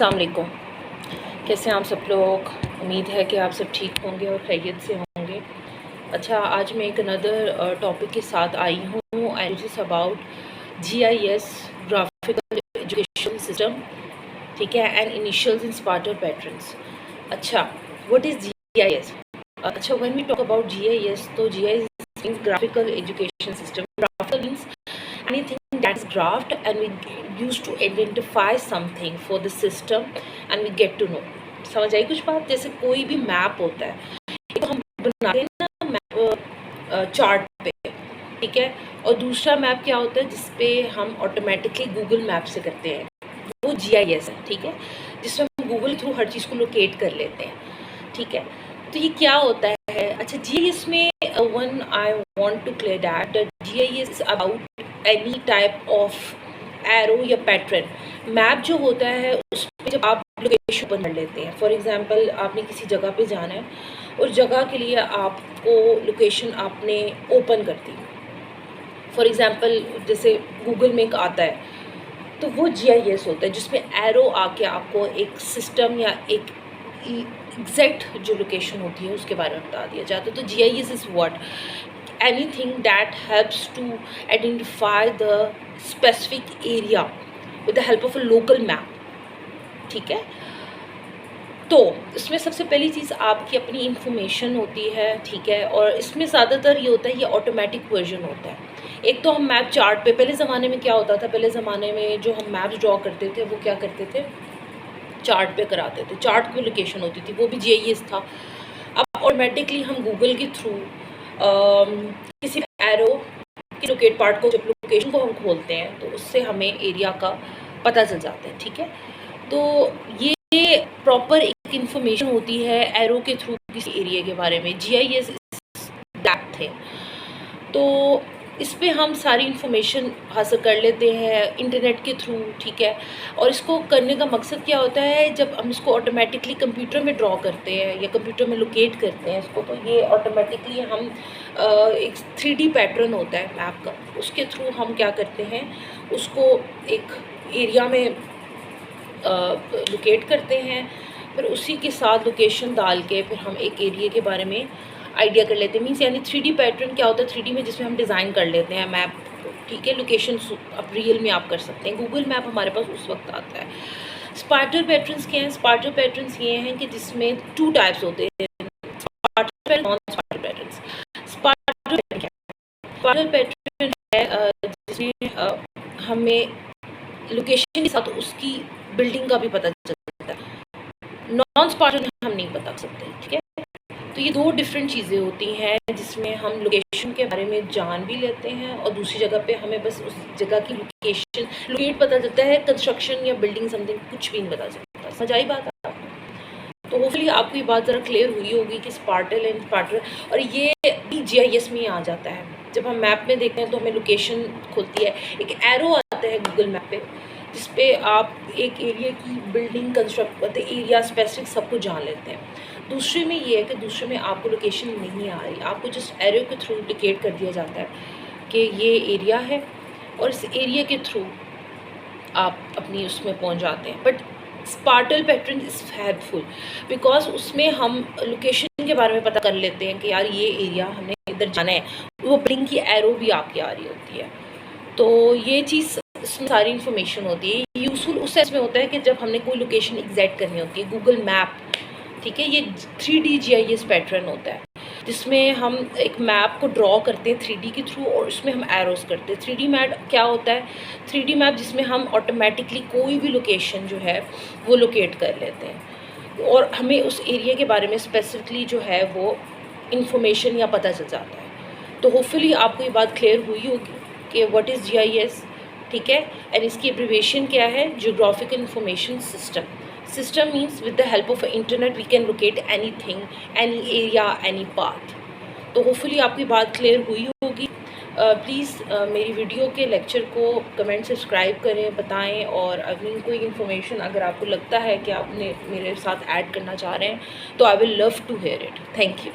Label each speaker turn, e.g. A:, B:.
A: अस्सलाम वालेकुम। कैसे हैं आप सब लोग? उम्मीद है कि आप सब ठीक होंगे और खैरियत से होंगे। अच्छा, आज मैं एक अनदर टॉपिक के साथ आई हूँ and it about GIS, graphical education system, ठीक है, and initials in spatial patterns. अच्छा, व्हाट इज़ GIS? अच्छा, when we talk about GIS, तो GIS means graphical education system. Graphical means anything that is graphed and we use to identify something for the system and we get to know। समझ आई कुछ बात? जैसे कोई भी map होता है, तो हम बनाते हैं ना मैप चार्ट पे, ठीक है, और दूसरा मैप क्या होता है जिसपे हम ऑटोमेटिकली गूगल मैप से करते हैं, वो GIS है, ठीक है, जिसमें हम गूगल थ्रू हर चीज़ को लोकेट कर लेते हैं, ठीक है। तो ये क्या होता है? अच्छा, GIS में one I want to clear that GIS is about any type of arrow या पैटर्न। मैप जो होता है उसमें जब आप लोकेशन ओपन कर लेते हैं, फॉर एग्जांपल आपने किसी जगह पे जाना है, उस जगह के लिए आपको लोकेशन आपने ओपन कर दी, फॉर एग्जांपल जैसे गूगल में एक आता है, तो वो GIS होता है जिसमें एरो आके आपको एक सिस्टम या एक एग्जैक्ट जो लोकेशन होती है उसके बारे में बता दिया जाता है। तो GIS is what? anything that helps to identify the specific area with the help of a local map, ठीक है। तो इसमें सबसे पहली चीज़ आपकी अपनी इंफॉर्मेशन होती है, ठीक है, और इसमें ज़्यादातर ये होता है, ये ऑटोमेटिक वर्जन होता है। एक तो हम मैप चार्ट पे, पहले ज़माने में क्या होता था, पहले ज़माने में जो हम मैप्स ड्रॉ करते थे वो क्या करते थे, चार्ट पे कराते थे, चार्ट पे लोकेशन होती थी, वो भी GIS था। अब ऑटोमेटिकली हम गूगल के थ्रू किसी एरो की लोकेट पार्ट को, जब लोकेशन को हम खोलते हैं तो उससे हमें एरिया का पता चल जाता है, ठीक है। तो ये प्रॉपर एक इंफॉर्मेशन होती है एरो के थ्रू किसी एरिया के बारे में। GIS डेप्थ है, तो इस पे हम सारी इन्फॉर्मेशन हासिल कर लेते हैं इंटरनेट के थ्रू, ठीक है। और इसको करने का मकसद क्या होता है, जब हम इसको ऑटोमेटिकली कंप्यूटर में ड्रॉ करते हैं या कंप्यूटर में लोकेट करते हैं इसको, तो ये ऑटोमेटिकली हम एक 3D पैटर्न होता है मैप का, उसके थ्रू हम क्या करते हैं, उसको एक एरिया में लोकेट करते हैं, फिर उसी के साथ लोकेशन डाल के फिर हम एक एरिया के बारे में आइडिया कर लेते हैं। मीन्स यानी 3D पैटर्न क्या होता है, 3D में जिसमें हम डिज़ाइन कर लेते हैं मैप, ठीक है। लोकेशन अब रियल में आप कर सकते हैं, गूगल मैप हमारे पास उस वक्त आता है। स्पार्टर पैटर्न्स क्या हैं? स्पार्टर पैटर्न्स ये हैं कि जिसमें 2 टाइप्स होते हैं, स्पार्टर नॉन स्पार्टर पैटर्न्स। स्पार्टर पैटर्न है जिसमें हमें लोकेशन के साथ उसकी बिल्डिंग का भी पता चलता है। नॉन स्पार्टर में हम नहीं बता सकते, ठीक है। तो ये 2 डिफरेंट चीज़ें होती हैं जिसमें हम लोकेशन के बारे में जान भी लेते हैं और दूसरी जगह पे हमें बस उस जगह की लोकेशन लोकेट पता चलता है, कंस्ट्रक्शन या बिल्डिंग समथिंग कुछ भी नहीं पता चलता। समझ आई बात आपको? तो होपफुली आपको ये बात ज़रा क्लियर हुई होगी कि स्पार्टल एंड स्पार्टर, और ये भी GIS में ही आ जाता है। जब हम मैप में देखते हैं तो हमें लोकेशन खुलती है, एक एरो आता है गूगल मैप पे जिस पे आप एक एरिया की बिल्डिंग कंस्ट्रक्ट करते, एरिया स्पेसिफिक सब कुछ जान लेते हैं। दूसरे में ये है कि दूसरे में आपको लोकेशन नहीं आ रही, आपको जस्ट एरो के थ्रू इंडिकेट कर दिया जाता है कि ये एरिया है और इस एरिया के थ्रू आप अपनी उसमें पहुंच जाते हैं। But spatial pattern is helpful because उसमें हम लोकेशन के बारे में पता कर लेते हैं कि यार ये एरिया हमें इधर जाना है, वो बिल्डिंग की एरो भी आपकी आ रही होती है। तो ये चीज़ इसमें सारी इन्फॉर्मेशन होती है। यूज़फुल उस सेंस में होता है कि जब हमने कोई लोकेशन एग्जैक्ट करनी होती है, गूगल मैप, ठीक है, ये 3D GIS पैटर्न होता है जिसमें हम एक मैप को ड्रॉ करते हैं 3D के थ्रू और उसमें हम एरोस करते हैं। 3D मैप क्या होता है? 3D मैप जिसमें हम ऑटोमेटिकली कोई भी लोकेशन जो है वो लोकेट कर लेते हैं और हमें उस एरिया के बारे में स्पेसिफिकली जो है वो इंफॉर्मेशन या पता चल जाता है। तो होपफुली आपको ये बात क्लियर हुई होगी कि व्हाट इज़ GIS, ठीक है, एंड इसकी एब्रिविएशन क्या है? Geographical information system. System means with the help of internet we can locate anything, any area, any path। तो होपफुली आपकी बात क्लियर हुई होगी। प्लीज़ मेरी वीडियो के लेक्चर को कमेंट सब्सक्राइब करें, बताएं, और अगर कोई इन्फॉर्मेशन अगर आपको लगता है कि आपने मेरे साथ ऐड करना चाह रहे हैं तो I will love to hear इट। Thank you.